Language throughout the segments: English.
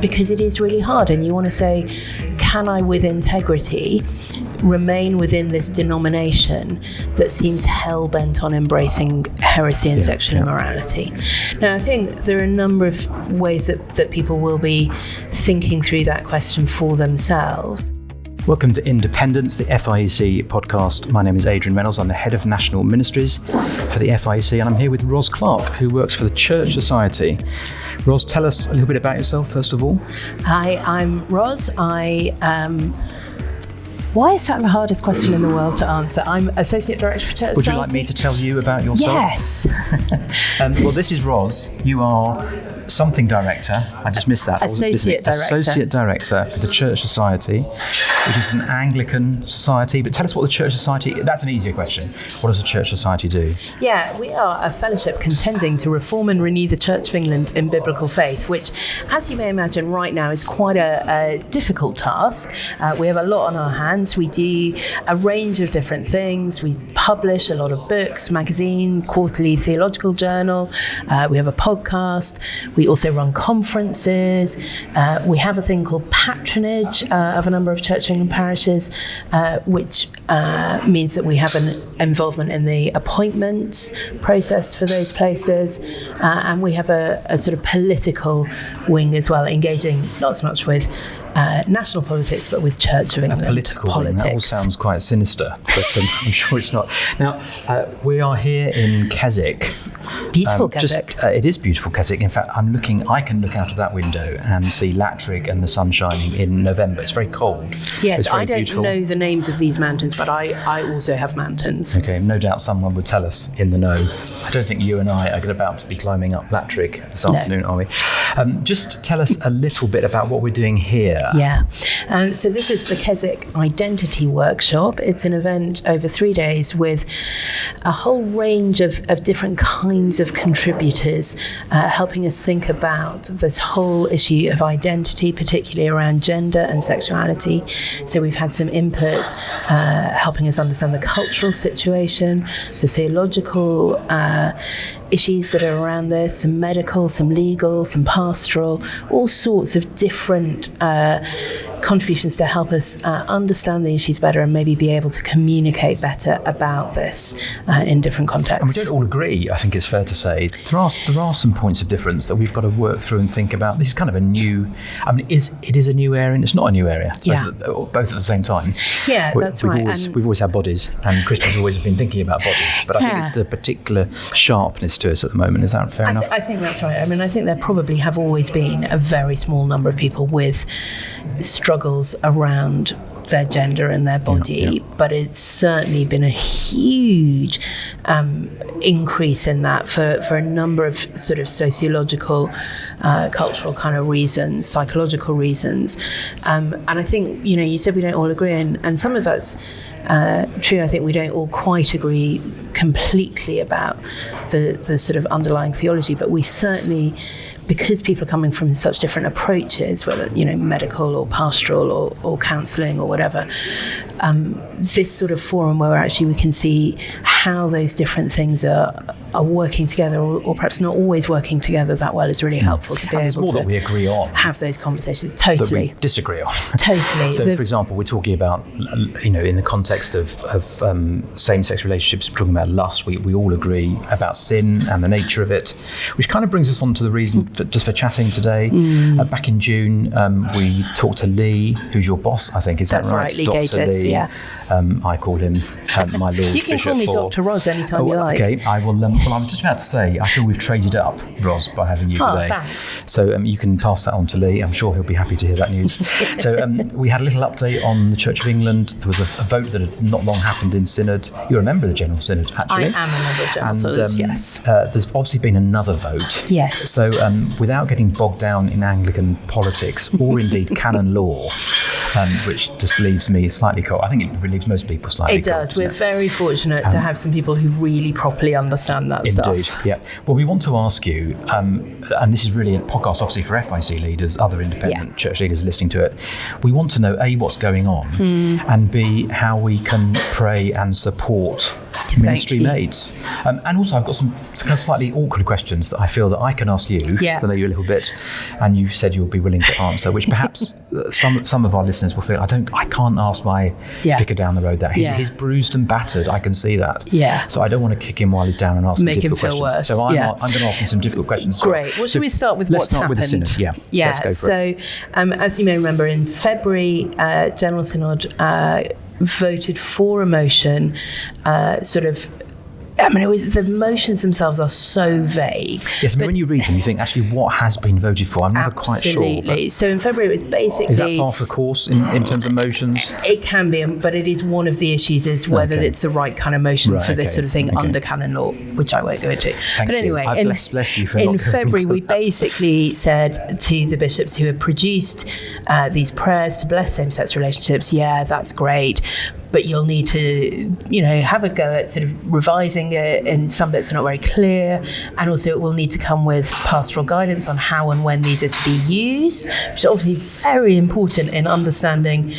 because it is really hard, and you want to say, can I with integrity remain within this denomination that seems hell-bent on embracing heresy and sexual immorality? Now, I think there are a number of ways that people will be thinking through that question for themselves. Welcome to Independence, the FIEC podcast. My name is Adrian Reynolds. I'm the head of national ministries for the FIEC, and I'm here with Ros Clarke, who works for the Church Society. Ros, tell us a little bit about yourself, first of all. Hi, I'm Ros. Why is that the hardest question in the world to answer? I'm Associate Director for Church Society. Would you like me to tell you about yourself? Yes. Well, this is Ros. You are something director. I just missed that. Associate Director for the Church Society, which is an Anglican society. But tell us what the Church Society, that's an easier question. What does the Church Society do? Yeah, we are a fellowship contending to reform and renew the Church of England in biblical faith, which, as you may imagine, right now is quite a difficult task. We have a lot on our hands. We do a range of different things. We publish a lot of books, magazine, quarterly theological journal. We have a podcast. We also run conferences. We have a thing called patronage of a number of Church of England parishes, which means that we have an involvement in the appointments process for those places. And we have a sort of political wing as well, engaging not so much with national politics, but with Church of England political politics. Wing, that all sounds quite sinister, but I'm sure it's not. Now, we are here in Keswick. Beautiful Keswick. It is beautiful Keswick. In fact, I can look out of that window and see Latrig and the sun shining in November. It's very cold. Yes, very I don't beautiful. know the names of these mountains, but I also have mountains. Okay, no doubt someone would tell us in the know. I don't think you and I are about to be climbing up Latrig this afternoon, are we? Just tell us a little bit about what we're doing here. Yeah, so this is the Keswick Identity Workshop. It's an event over 3 days with a whole range of different kinds of contributors helping us think about this whole issue of identity, particularly around gender and sexuality. So we've had some input helping us understand the cultural situation, the theological issues that are around this, some medical, some legal, some pastoral, all sorts of different contributions to help us understand the issues better and maybe be able to communicate better about this in different contexts. And we don't all agree, I think it's fair to say. There are some points of difference that we've got to work through and think about. This is kind of a new, it is a new area and it's not a new area, both at the same time. Yeah, that's right. We've always had bodies, and Christians always have been thinking about bodies, but I think it's the particular sharpness to us at the moment. Is that fair enough? I think that's right. I think there probably have always been a very small number of people with struggles around their gender and their body, but it's certainly been a huge increase in that for a number of sort of sociological, cultural kind of reasons, psychological reasons. And I think, you said we don't all agree, and some of that's true. I think we don't all quite agree completely about the sort of underlying theology, but we certainly, because people are coming from such different approaches, whether medical or pastoral or counselling or whatever, this sort of forum where actually we can see how those different things are working together, or perhaps not always working together that well, is really helpseful to be able to that we agree on, have those conversations. Totally. That we disagree on. Totally. So, for example, we're talking about, in the context of same-sex relationships, we're talking about lust. We all agree about sin and the nature of it, which kind of brings us on to the reason just for chatting today. Back in June, we talked to Lee, who's your boss, I think. Is That's that right? Right, Lee Gates, yeah. I call him my Lord Bishop. You can call me Dr. Ros anytime you like. Okay, I will. Well, I was just about to say, I feel we've traded up, Ros, by having you today. Thanks. So you can pass that on to Lee. I'm sure he'll be happy to hear that news. So we had a little update on the Church of England. There was a vote that had not long happened in Synod. You're a member of the General Synod, actually. I am a member of the General Synod, yes. There's obviously been another vote. Yes. So without getting bogged down in Anglican politics, or indeed canon law, which just leaves me slightly cold. I think it relieves most people slightly cold. It does. We're very fortunate to have some people who really properly understand that stuff. Indeed, yeah. Well, we want to ask you, and this is really a podcast obviously for FIEC leaders, other independent church leaders listening to it. We want to know, A, what's going on, and B, how we can pray and support ministry mates. And also I've got some kind of slightly awkward questions that I feel that I can ask you. Yeah. I know you a little bit, and you've said you'll be willing to answer, which perhaps some of our listeners will feel, I can't ask my vicar down the road that. He's bruised and battered, I can see that. Yeah. So I don't want to kick him while he's down and ask him difficult questions. Worse. So I'm going to ask him some difficult questions. Great. Well, should we start with what's happened? Let's start with the synod. Yeah. Let's go for it. So as you may remember, in February, General Synod voted for a motion, the motions themselves are so vague. Yes, when you read them, you think, actually, what has been voted for? I'm never quite sure. Absolutely. So in February, it was basically... Is that part of the course in terms of motions? It can be, but it is one of the issues is whether it's the right kind of motion for this sort of thing under canon law, which I won't go into. Thank but anyway, you. Bless you for in February, we basically said to the bishops who had produced these prayers to bless same-sex relationships, that's great, but you'll need to, have a go at sort of revising it, and some bits are not very clear, and also it will need to come with pastoral guidance on how and when these are to be used, which is obviously very important in understanding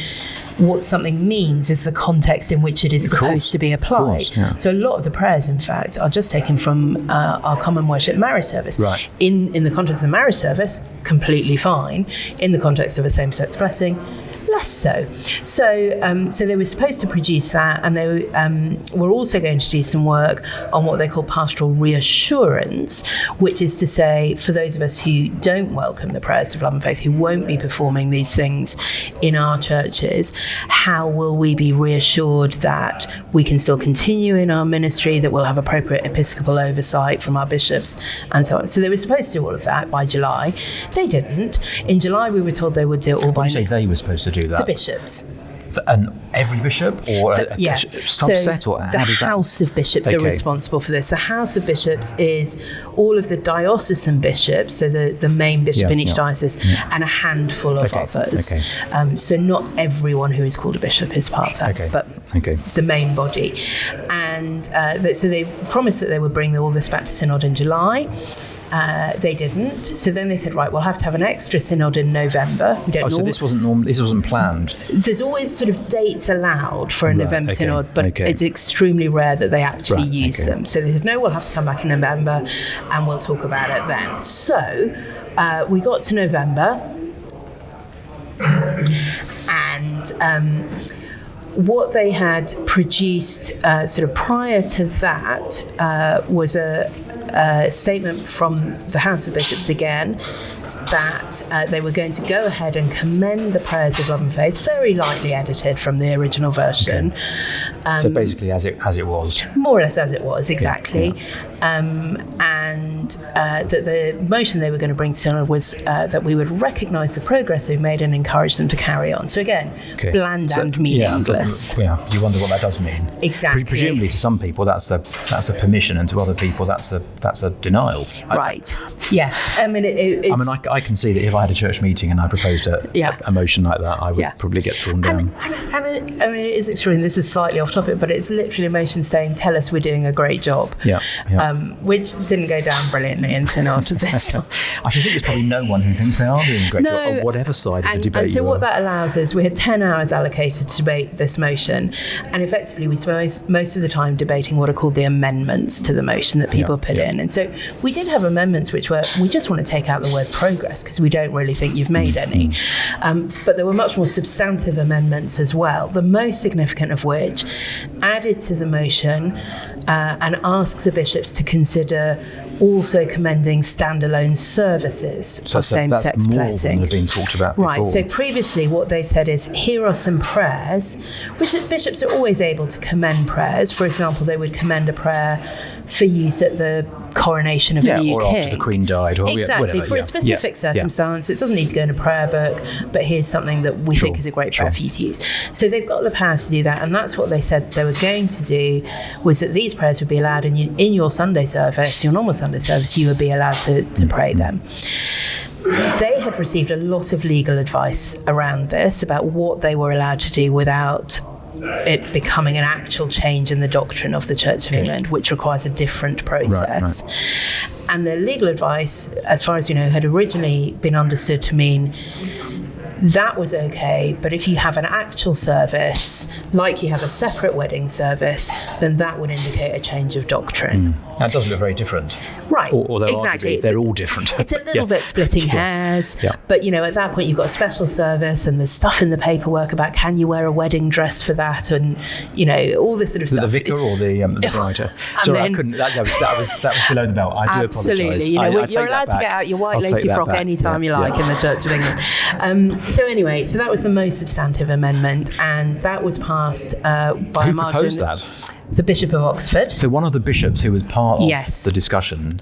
what something means is the context in which it is supposed to be applied. So a lot of the prayers, in fact, are just taken from our common worship marriage service. Right. In the context of marriage service, completely fine. In the context of a same-sex blessing, less so. So they were supposed to produce that, and they were also going to do some work on what they call pastoral reassurance, which is to say, for those of us who don't welcome the prayers of love and faith, who won't be performing these things in our churches, how will we be reassured that we can still continue in our ministry, that we'll have appropriate episcopal oversight from our bishops, and so on. So they were supposed to do all of that by July. They didn't. In July, we were told they would do it all by... You say they were supposed to do that? The bishops. And every bishop, or a subset, so or how does that? The House of Bishops are responsible for this. The House of Bishops is all of the diocesan bishops, so the main bishop in each diocese, and a handful of others. So not everyone who is called a bishop is part of that, but the main body. And so they promised that they would bring all this back to Synod in July. They didn't. So then they said, right, we'll have to have an extra synod in November. We don't so this wasn't planned? There's always sort of dates allowed for a November synod, but it's extremely rare that they actually use them. So they said, no, we'll have to come back in November and we'll talk about it then. So we got to November, and what they had produced sort of prior to that was a statement from the House of Bishops again, that they were going to go ahead and commend the prayers of love and faith, very lightly edited from the original version. So basically as it was. More or less as it was, exactly. And that the motion they were going to bring to Synod was that we would recognise the progress they've made and encourage them to carry on. So again, bland and meaningless. You wonder what that does mean. Exactly. Presumably to some people that's a permission, and to other people that's a denial. Right. I mean, I can see that if I had a church meeting and I proposed a motion like that, I would probably get torn down. And it is extreme. This is slightly off topic, but it's literally a motion saying, tell us we're doing a great job. Which didn't go down brilliantly in Synod. I should think there's probably no one who thinks they are doing a great job on whatever side of the debate. And so what that allows is we had 10 hours allocated to debate this motion, and effectively we spent most of the time debating what are called the amendments to the motion that people put in. And so we did have amendments which were, we just want to take out the word progress because we don't really think you've made any. But there were much more substantive amendments as well, the most significant of which added to the motion and asked the bishops to consider also commending standalone services of same-sex blessing. That's more than been talked about before. Right, so previously what they'd said is, here are some prayers, which bishops are always able to commend prayers. For example, they would commend a prayer for use at the coronation of a new or king. after the Queen died. Or exactly, for a specific circumstance. It doesn't need to go in a prayer book, but here's something that we think is a great prayer for you to use. So they've got the power to do that, and that's what they said they were going to do, was that these prayers would be allowed in your Sunday service, your normal Sunday service, you would be allowed to pray them. They had received a lot of legal advice around this, about what they were allowed to do without it becoming an actual change in the doctrine of the Church of England, which requires a different process. And the legal advice, as far as you know, had originally been understood to mean that was okay. But if you have an actual service, like you have a separate wedding service, then that would indicate a change of doctrine. That does look very different. Right, Although exactly. arguably they're all different. It's a little bit splitting hairs, but at that point you've got a special service and there's stuff in the paperwork about can you wear a wedding dress for that, and all this sort of stuff. The vicar or the bride? Sorry, I couldn't. That was below the belt. I do apologise. Absolutely. You're allowed to get out your white lacy frock anytime you like in the Church of England. So that was the most substantive amendment, and that was passed by a margin. Who proposed that? The Bishop of Oxford. So one of the bishops who was part of the discussion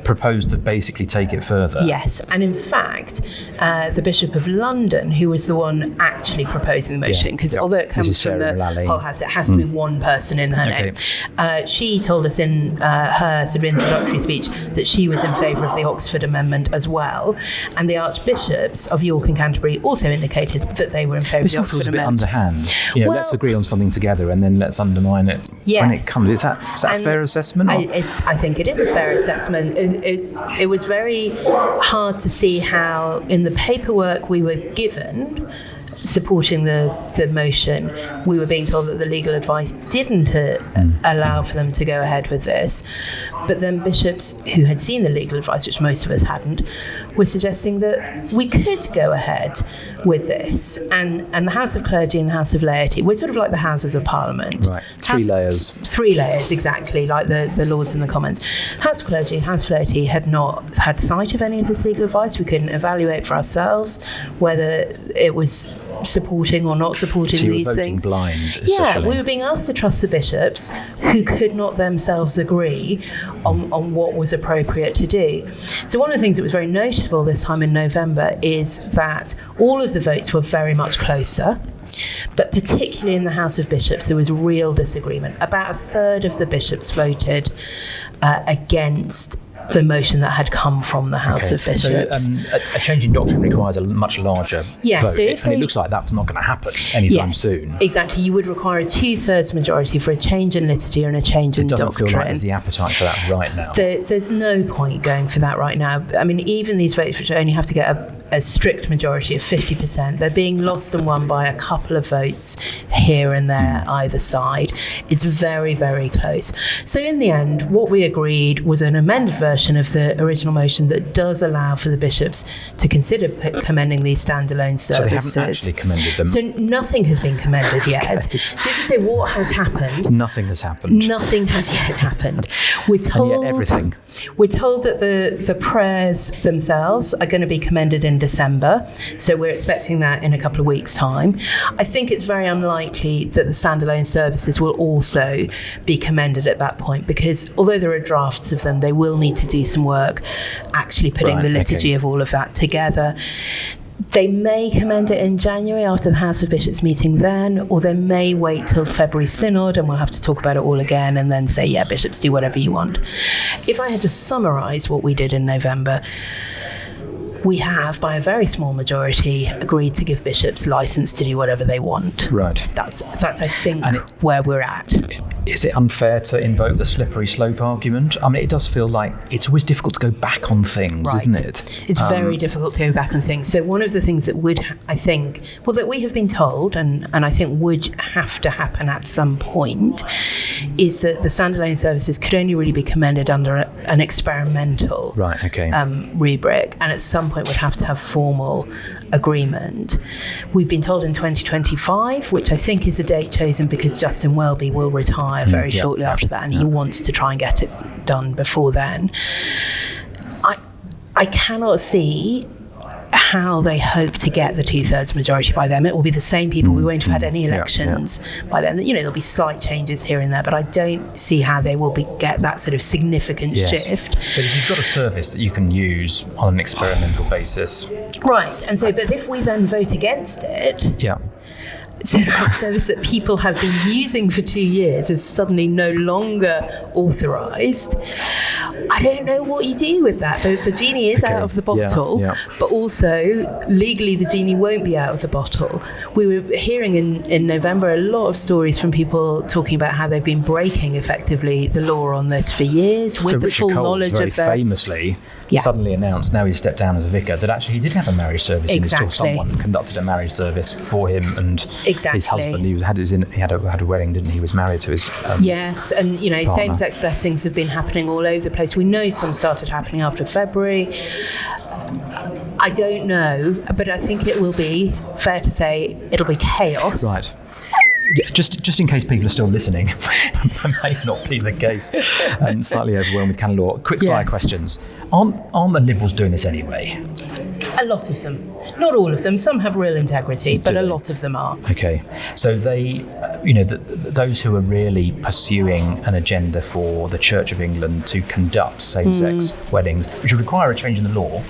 proposed to basically take it further. Yes, and in fact, the Bishop of London, who was the one actually proposing the motion, because although it comes from the whole house, it has to be one person in her name. She told us in her sort of introductory speech that she was in favour of the Oxford Amendment as well, and the Archbishops of York and Canterbury also indicated that they were in favour of the Oxford Amendment. It's a bit underhand. Let's agree on something together and then let's undermine it. Yes. When it comes, is that a fair assessment? I think it is a fair assessment. It was very hard to see how, in the paperwork we were given supporting the motion, we were being told that the legal advice didn't allow for them to go ahead with this. But then bishops who had seen the legal advice, which most of us hadn't, were suggesting that we could go ahead with this. And the House of Clergy and the House of Laity, we're sort of like the Houses of Parliament. Right, three layers. Three layers, exactly, like the Lords and the Commons. House of Clergy and House of Laity had not had sight of any of this legal advice. We couldn't evaluate for ourselves whether it was supporting or not supporting these things. Blind, yeah, we were being asked to trust the bishops who could not themselves agree on what was appropriate to do. So one of the things that was very noticeable this time in November is that all of the votes were very much closer. But particularly in the House of Bishops, there was real disagreement. About a third of the bishops voted against the motion that had come from the House of Bishops. So a change in doctrine requires a much larger vote, so and it looks like that's not going to happen anytime soon. Exactly. You would require a 2/3 majority for a change in liturgy and a change in doctrine. It doesn't feel like there's the appetite for that right now. There's no point going for that right now. I mean, even these votes, which only have to get a strict majority of 50%, they're being lost and won by a couple of votes here and there either side. It's very, very close. So in the end, what we agreed was an amended version of the original motion that does allow for the bishops to consider commending these standalone services. So they haven't actually commended them? So nothing has been commended yet. Okay. So if you say what has happened? Nothing has happened. Nothing has yet happened. We're told, and yet everything. We're told that the prayers themselves are going to be commended in December. So we're expecting that in a couple of weeks' time. I think it's very unlikely that the standalone services will also be commended at that point, because although there are drafts of them, they will need to do some work actually putting the liturgy of all of that together. They may commend it in January after the House of Bishops meeting then, or they may wait till February Synod and we'll have to talk about it all again and then say, yeah, bishops, do whatever you want. If I had to summarise what we did in November, we have, by a very small majority, agreed to give bishops license to do whatever they want. Right. That's I think, where we're at. Is it unfair to invoke the slippery slope argument? I mean, it does feel like it's always difficult to go back on things, isn't it? It's very difficult to go back on things. So one of the things that would, I think, that we have been told, and I think would have to happen at some point, is that the standalone services could only really be commended under an experimental rubric, and at some point would have to have formal agreement. We've been told in 2025, which I think is a date chosen because Justin Welby will retire very shortly after that, and he wants to try and get it done before then. I cannot see how they hope to get the 2/3 majority by then. It will be the same people. We won't have had any elections by then. There'll be slight changes here and there, but I don't see how they will get that sort of significant shift. But if you've got a service that you can use on an experimental basis. Right. And so, but if we then vote against it, service that people have been using for 2 years is suddenly no longer authorised, I don't know what you do with that. The genie is out of the bottle, but also legally the genie won't be out of the bottle. We were hearing in November a lot of stories from people talking about how they've been breaking effectively the law on this for years with the full knowledge of their... famously suddenly announced, now he's stepped down as a vicar, that actually he did have a marriage service and still someone conducted a marriage service for him and his husband. He had a wedding, didn't he? He was married to his yes, and partner. Same-sex blessings have been happening all over the place. We know some started happening after February. I don't know, but I think it will be fair to say it'll be chaos. Right. Yeah, just in case people are still listening, that may not be the case, and slightly overwhelmed with canon law. Quick fire questions. Aren't the Liberals doing this anyway? A lot of them. Not all of them. Some have real integrity, but a lot of them are. Okay. So they, those who are really pursuing an agenda for the Church of England to conduct same-sex weddings, which would require a change in the law.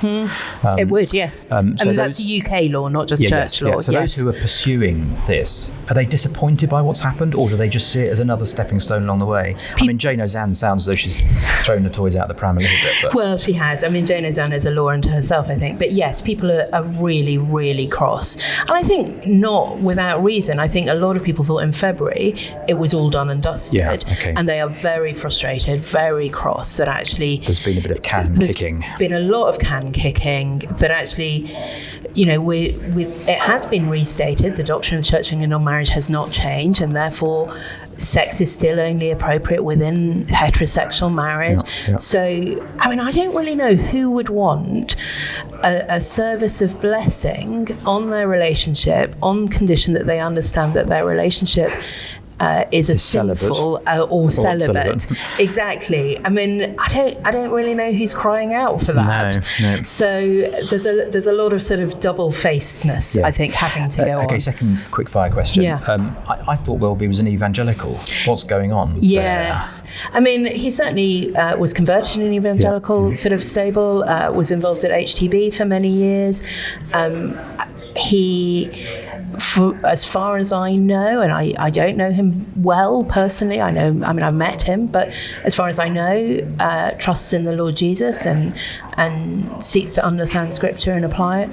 It would, yes. That's a UK law, not just church law. Yeah. So those who are pursuing this, are they disappointed by what's happened, or do they just see it as another stepping stone along the way? Jane Ozanne sounds as though she's thrown the toys out the pram a little bit. But. Well, she has. Jane Ozanne is a law unto herself, I think. But yes, people are really, really cross. And I think not without reason. I think a lot of people thought in February it was all done and dusted. And they are very frustrated, very cross that actually... There's been a bit of can kicking. There's been a lot of can kicking that actually... it has been restated. The doctrine of the Church of England on marriage has not changed, and therefore sex is still only appropriate within heterosexual marriage. So, I don't really know who would want a service of blessing on their relationship on condition that they understand that their relationship is a sinful or celibate. Exactly. I don't really know who's crying out for that. No. So there's a lot of sort of double-facedness, I think, having to go on. Okay, second quick fire question. I thought Welby was an evangelical. What's going on? Yes. There? He certainly was converted in an evangelical sort of stable, was involved at HTB for many years. As far as I know, and I don't know him well personally, I've met him, but as far as I know, trusts in the Lord Jesus and seeks to understand Scripture and apply it.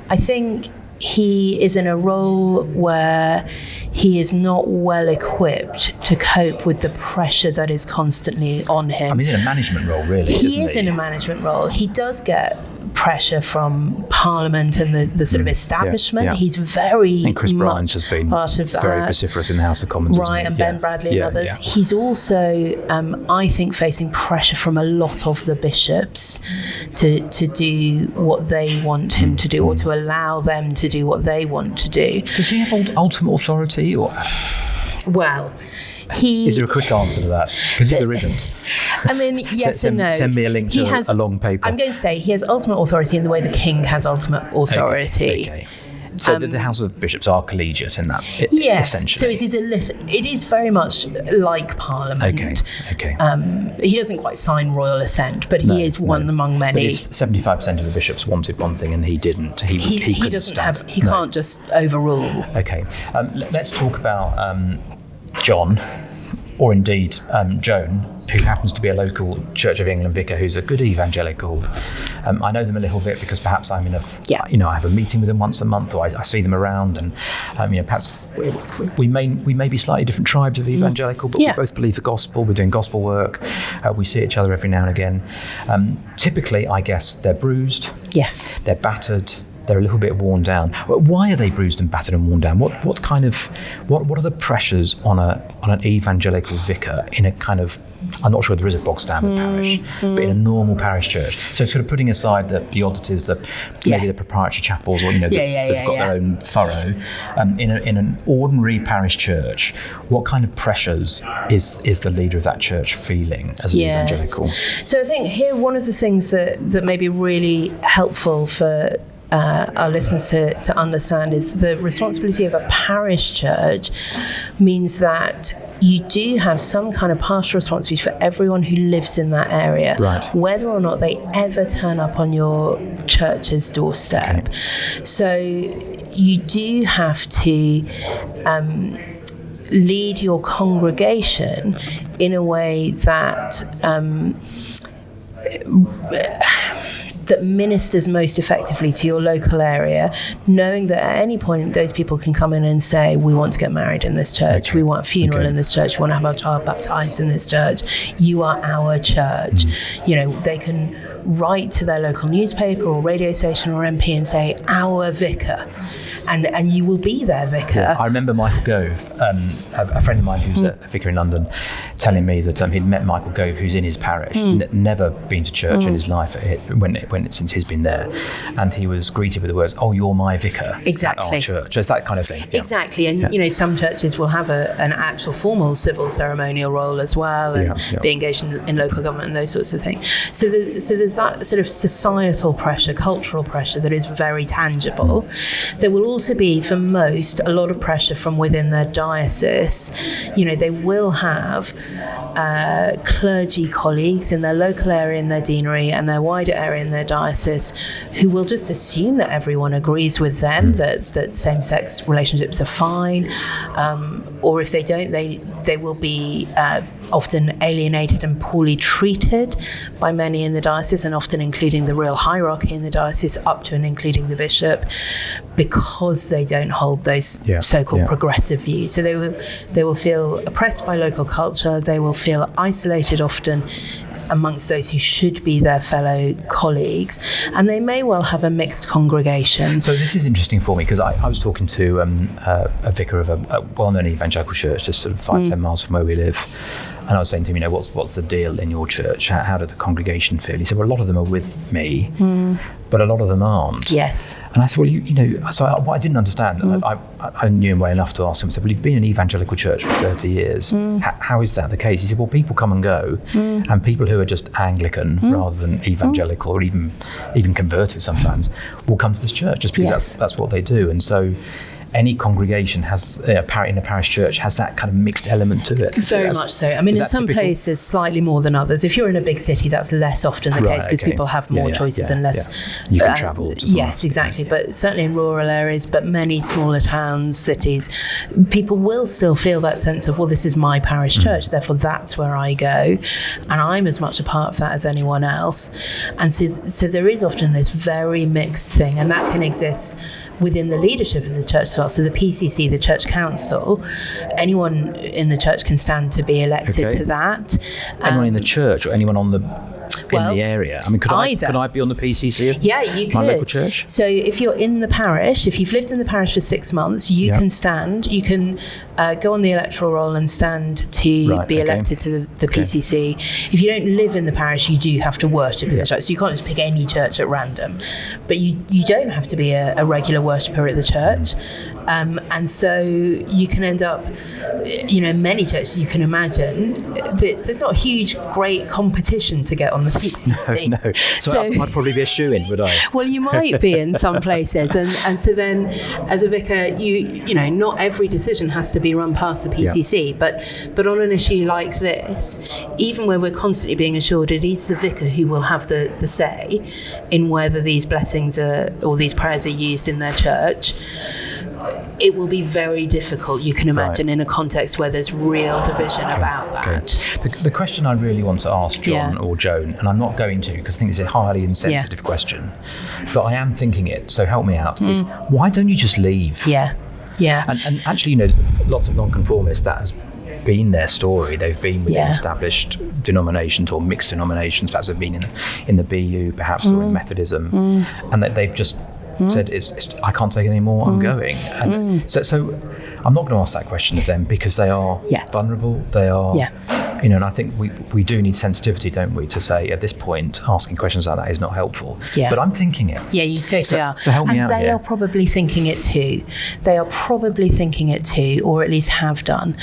I think he is in a role where he is not well equipped to cope with the pressure that is constantly on him. He's in a management role, really. He is in a management role. He does get pressure from Parliament and the sort of establishment. He's very and Chris Bryant has been part of that. Very vociferous in the House of Commons. Right, and Ben Bradley and others. He's also, I think, facing pressure from a lot of the bishops to do what they want him to do, or to allow them to do what they want to do. Does he have ultimate authority? Or? Well... Is there a quick answer to that? Because if there isn't, yes and no. Send me a link to a long paper. I'm going to say he has ultimate authority in the way the king has ultimate authority. Okay. So the House of Bishops are collegiate in that, yes, essentially. So it is very much like Parliament. Okay. He doesn't quite sign royal assent, but he is one among many. But if 75% of the bishops wanted one thing and he didn't, he doesn't have. He can't just overrule. Okay. Let's talk about John, or indeed Joan, who happens to be a local Church of England vicar who's a good evangelical. I know them a little bit because perhaps I'm I have a meeting with them once a month, or I see them around, and perhaps we may be slightly different tribes of evangelical, but we both believe the gospel. We're doing gospel work. We see each other every now and again. Typically, I guess they're bruised. They're battered. They're a little bit worn down. Why are they bruised and battered and worn down? What are the pressures on an evangelical vicar in a kind of, I'm not sure there is a bog standard parish, but in a normal parish church? So sort of putting aside the oddities, maybe the proprietary chapels, or they've got their own furrow. In an ordinary parish church, what kind of pressures is the leader of that church feeling as an evangelical? So I think here one of the things that may be really helpful for our listeners to understand is the responsibility of a parish church means that you do have some kind of pastoral responsibility for everyone who lives in that area, right, whether or not they ever turn up on your church's doorstep. Okay. So you do have to lead your congregation in a way that that ministers most effectively to your local area, knowing that at any point those people can come in and say, we want to get married in this church, okay, we want a funeral okay, in this church, we want to have our child baptized in this church, you are our church. You know, they can write to their local newspaper or radio station or MP and say, our vicar, and you will be their vicar. Yeah, I remember Michael Gove, a friend of mine who's a vicar in London, telling me that he'd met Michael Gove, who's in his parish, never been to church in his life since he's been there, and he was greeted with the words, "Oh, you're my vicar." Exactly. At our church. It's that kind of thing. Yeah. Exactly, and you know, some churches will have an actual formal civil ceremonial role as well, and be engaged in local government and those sorts of things. So there's that sort of societal pressure, cultural pressure that is very tangible. There will also be, for most, a lot of pressure from within their diocese. You know, they will have clergy colleagues in their local area, in their deanery, and their wider area in their diocese, who will just assume that everyone agrees with them, that same-sex relationships are fine, or if they don't, they will be often alienated and poorly treated by many in the diocese, and often including the real hierarchy in the diocese, up to and including the bishop, because they don't hold those so-called progressive views. So they will feel oppressed by local culture, they will feel isolated often amongst those who should be their fellow colleagues, and they may well have a mixed congregation. So this is interesting for me, because I was talking to a vicar of a well-known evangelical church just sort of 5-10 miles from where we live, and I was saying to him, you know, what's the deal in your church? How did the congregation feel? He said, well, a lot of them are with me, but a lot of them aren't. Yes. And I said, well, you know, so what I didn't understand, I knew him well enough to ask him, I said, well, you've been in an evangelical church for 30 years. How is that the case? He said, well, people come and go, and people who are just Anglican rather than evangelical, or even converted sometimes, will come to this church just because that's what they do. And so any congregation has in a parish church has that kind of mixed element to it. Very much so. I mean, in some places slightly more than others. If you're in a big city, that's less often the case, because people have more choices and less. You can travel. Yes, exactly. But certainly in rural areas, but many smaller towns, cities, people will still feel that sense of, well, this is my parish church, therefore that's where I go, and I'm as much a part of that as anyone else. And so there is often this very mixed thing, and that can exist within the leadership of the church as well. So the PCC, the church council, anyone in the church can stand to be elected to that. Anyone in the church, or anyone on the in the area? I mean, could I be on the PCC of you could. My local church? So if you're in the parish, if you've lived in the parish for 6 months, you can stand, you can go on the electoral roll and stand to be elected to the PCC. If you don't live in the parish, you do have to worship in the church. So you can't just pick any church at random. But you don't have to be a regular worshipper at the church. And so you can end up, you know, many churches you can imagine, there's not a huge, great competition to get on the PCC. No. So I'd probably be a shoo-in, would I? Well, you might be in some places. And so then, as a vicar, you know, not every decision has to be run past the PCC. But on an issue like this, even where we're constantly being assured it is the vicar who will have the say in whether these blessings or these prayers are used in their church, it will be very difficult, you can imagine, in a context where there's real division about that. The question I really want to ask John or Joan, and I'm not going to because I think it's a highly insensitive question, but I am thinking it, so help me out, is why don't you just leave? Yeah. And actually, you know, lots of nonconformists, that has been their story. They've been within established denominations or mixed denominations, perhaps they've been in the BU, perhaps, or in Methodism, and that they've just said, I can't take it anymore, I'm going. And so I'm not going to ask that question of them, because they are vulnerable, they are, you know, and I think we do need sensitivity, don't we, to say at this point asking questions like that is not helpful. But I'm thinking it. Yeah, you totally are. So help me out here. And they are probably thinking it too. They are probably thinking it too, or at least have done,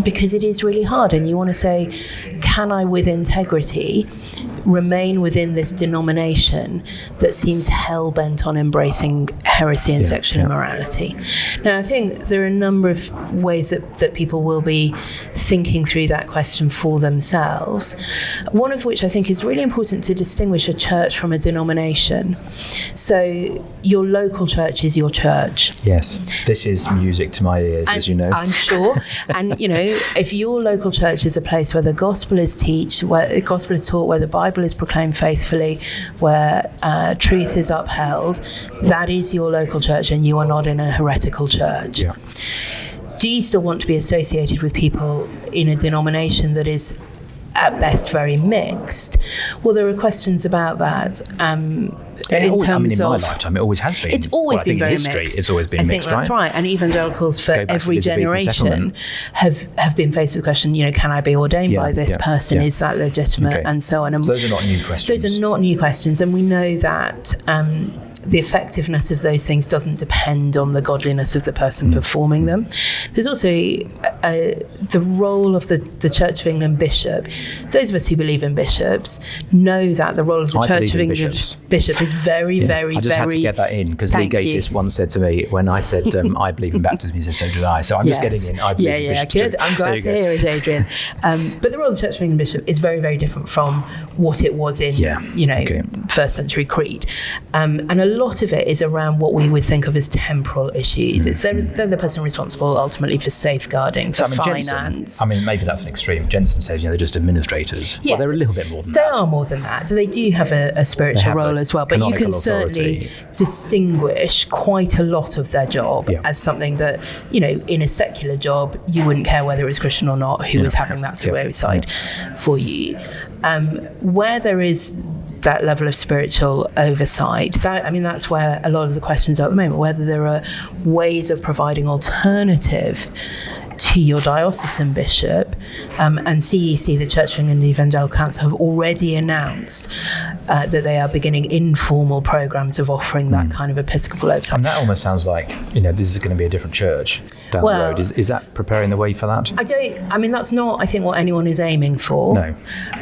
because it is really hard, and you want to say, can I with integrity remain within this denomination that seems hell-bent on embracing heresy and sexual immorality. Now, I think there are a number of ways that people will be thinking through that question for themselves, one of which I think is really important to distinguish a church from a denomination. So your local church is your church. Yes, this is music to my ears, as you know. I'm sure. And, if your local church is a place where the gospel is taught, where the Bible is proclaimed faithfully, where truth is upheld, that is your local church, and you are not in a heretical church. Yeah. Do you still want to be associated with people in a denomination that is at best very mixed? Well, there are questions about that. In my lifetime, it always has been. It's always been very mixed. It's always been mixed, right? I think that's right. And evangelicals for every generation have been faced with the question, can I be ordained by this person? Is that legitimate? Okay. And so on. And so those are not new questions. Those are not new questions. And we know that the effectiveness of those things doesn't depend on the godliness of the person performing them. There's also the role of the Church of England bishop. Those of us who believe in bishops know that the role of the Church of England bishop is very, very, I just had to get that in, because Lee Gatis once said to me, when I said I believe in baptism, he said, so did I. So I'm just getting in. I believe in bishops good. Too. I'm glad to hear it, Adrian. But the role of the Church of England bishop is very, very different from what it was in, first century creed. And a lot of it is around what we would think of as temporal issues. It's they're the person responsible ultimately for safeguarding, for finance. Maybe that's an extreme. Jensen says, they're just administrators. Yes. Well, they're a little bit more than that. They are more than that. So they do have a spiritual role as well. But you can certainly distinguish quite a lot of their job as something that, in a secular job, you wouldn't care whether it was Christian or not, who was having that sort of oversight for you. Where there is that level of spiritual oversight, that's where a lot of the questions are at the moment, whether there are ways of providing alternative to your diocesan bishop, and CEC, the Church of England Evangelical Council, have already announced that they are beginning informal programs of offering that kind of episcopal oversight. And that almost sounds like, this is going to be a different church down the road. Is that preparing the way for that? That's not, I think, what anyone is aiming for. No.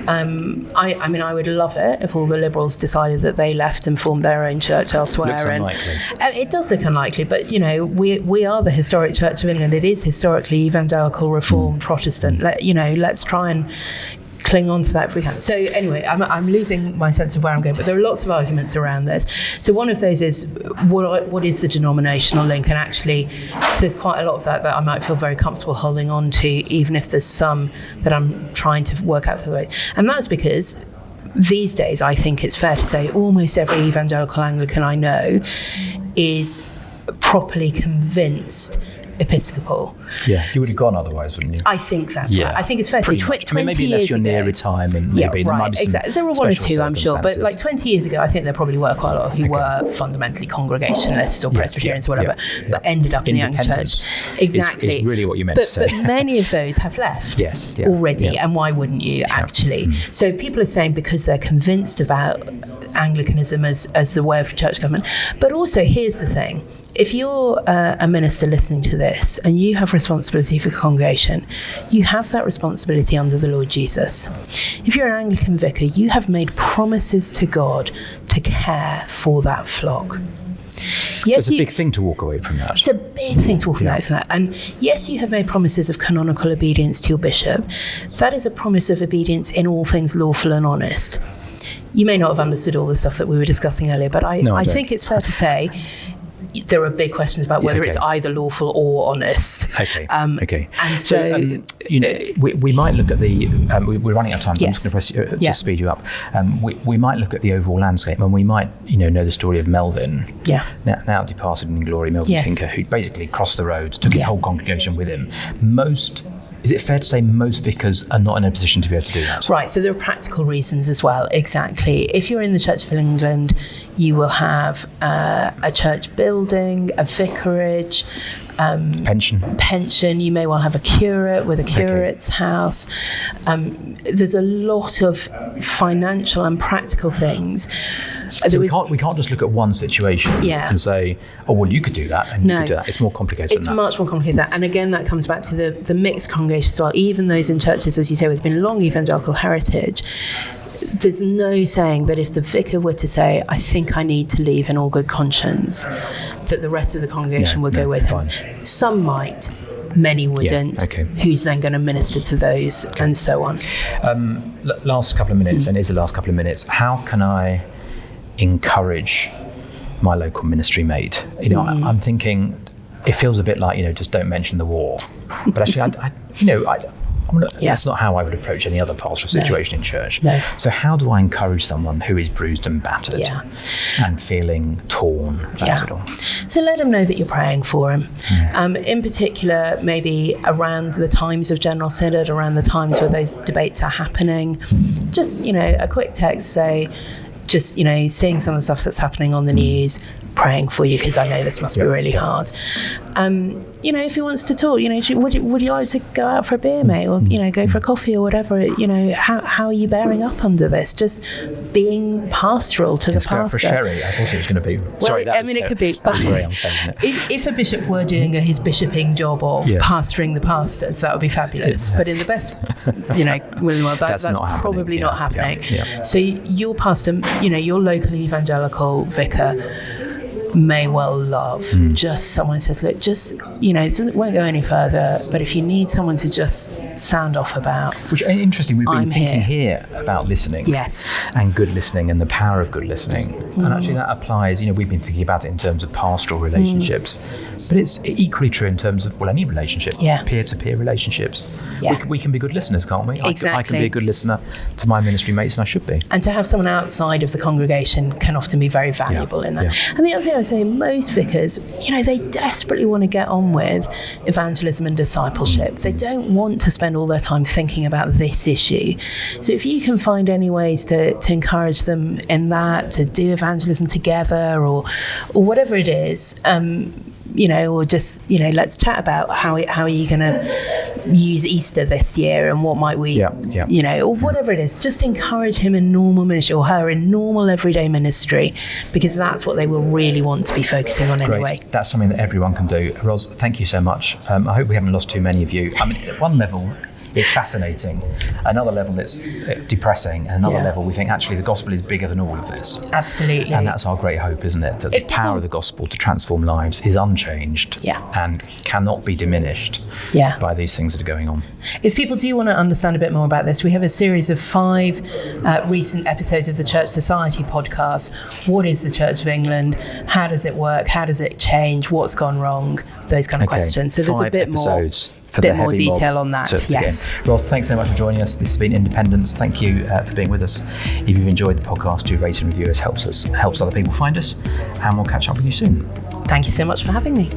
I would love it if all the Liberals decided that they left and formed their own church elsewhere. Looks unlikely. It does look unlikely, but, we are the historic Church of England. It is historically evangelical, reformed, Protestant. Let's try and cling on to that if we can. So anyway, I'm losing my sense of where I'm going, but there are lots of arguments around this. So one of those is what is the denominational link? And actually, there's quite a lot of that I might feel very comfortable holding on to, even if there's some that I'm trying to work out the way. And that's because these days, I think it's fair to say almost every evangelical Anglican I know is properly convinced Episcopal. Yeah, you would have gone otherwise, wouldn't you? I think that's right. I think it's fair to say 20 maybe years unless you're ago, near retirement, maybe there might be some exactly. There were one or two, I'm sure, but 20 years ago, I think there probably were quite a lot who were fundamentally Congregationalists or Presbyterians or whatever, but ended up in the Anglican Church. Exactly. Is really what you meant to say. But many of those have left already, and why wouldn't you, actually? So people are saying because they're convinced about Anglicanism as the way of church government. But also, here's the thing. If you're a minister listening to this and you have responsibility for the congregation, you have that responsibility under the Lord Jesus. If you're an Anglican vicar, you have made promises to God to care for that flock. Yes, it's a big thing to walk away from that. It's a big thing to walk away from that. And yes, you have made promises of canonical obedience to your bishop. That is a promise of obedience in all things lawful and honest. You may not have understood all the stuff that we were discussing earlier, but I think it's fair to say there are big questions about whether it's either lawful or honest. Okay. And so we might look at the. We're running out of time. So I'm just going to press to speed you up. We might look at the overall landscape, and we might, know the story of Melvin. Yeah. Now departed in glory, Melvin Tinker, who basically crossed the roads, took his whole congregation with him. Is it fair to say most vicars are not in a position to be able to do that? Right, so there are practical reasons as well, exactly. If you're in the Church of England, you will have a church building, a vicarage, pension. You may well have a curate with a curate's house. There's a lot of financial and practical things. So we can't just look at one situation and say, oh, well, you could do that and you could do that. It's more complicated than that. It's much more complicated than that. And again, that comes back to the mixed congregation as well. Even those in churches, as you say, with been long evangelical heritage, there's no saying that if the vicar were to say, I think I need to leave in all good conscience, that the rest of the congregation would go with him. Some might, many wouldn't. Who's then going to minister to those, and so on. Last couple of minutes, and it is the last couple of minutes. How can I encourage my local ministry mate? I'm thinking, it feels a bit like, just don't mention the war. But actually, that's not how I would approach any other pastoral situation in church. No. So how do I encourage someone who is bruised and battered and feeling torn about it all? So let them know that you're praying for him. In particular, maybe around the times of General Synod, around the times where those debates are happening, just, a quick text, say, just, seeing some of the stuff that's happening on the news, praying for you because I know this must be really hard. If he wants to talk, would you like to go out for a beer, mate, or go for a coffee or whatever? How are you bearing up under this? Just being pastoral to the pastor. Go for a sherry. I thought it was going to be. It could be. But very unfair, isn't it? If a bishop were doing his bishoping job of pastoring the pastors, that would be fabulous. But in the best, that's probably not happening. So your pastor, your local evangelical vicar, may well love just someone says, look, just it won't go any further, but if you need someone to just sound off about, which is interesting, we've been thinking here about listening, and good listening and the power of good listening, and actually that applies, we've been thinking about it in terms of pastoral relationships, but it's equally true in terms of any relationship, peer-to-peer relationships. We can be good listeners, can't we? Exactly. I can be a good listener to my ministry mates, and I should be. And to have someone outside of the congregation can often be very valuable in that. And the other thing I would say, most vicars, they desperately want to get on with evangelism and discipleship. They don't want to spend all their time thinking about this issue. So if you can find any ways to encourage them in that, to do evangelism together or whatever it is, or just, let's chat about how are you going to use Easter this year and what might we, or whatever it is. Just encourage him in normal ministry or her in normal everyday ministry, because that's what they will really want to be focusing on anyway. That's something that everyone can do. Ros, thank you so much. I hope we haven't lost too many of you. At one level, it's fascinating. Another level, it's depressing. And another level, we think actually the gospel is bigger than all of this. Absolutely. And that's our great hope, isn't it? That the power of the gospel to transform lives is unchanged and cannot be diminished by these things that are going on. If people do want to understand a bit more about this, we have a series of 5 recent episodes of the Church Society podcast. What is the Church of England? How does it work? How does it change? What's gone wrong? Those kind of questions. So there's a bit more detail on that. Yes. Ros, thanks so much for joining us. This has been Independence. Thank you for being with us. If you've enjoyed the podcast, do rate and review us. Helps other people find us, and we'll catch up with you soon. Thank you so much for having me.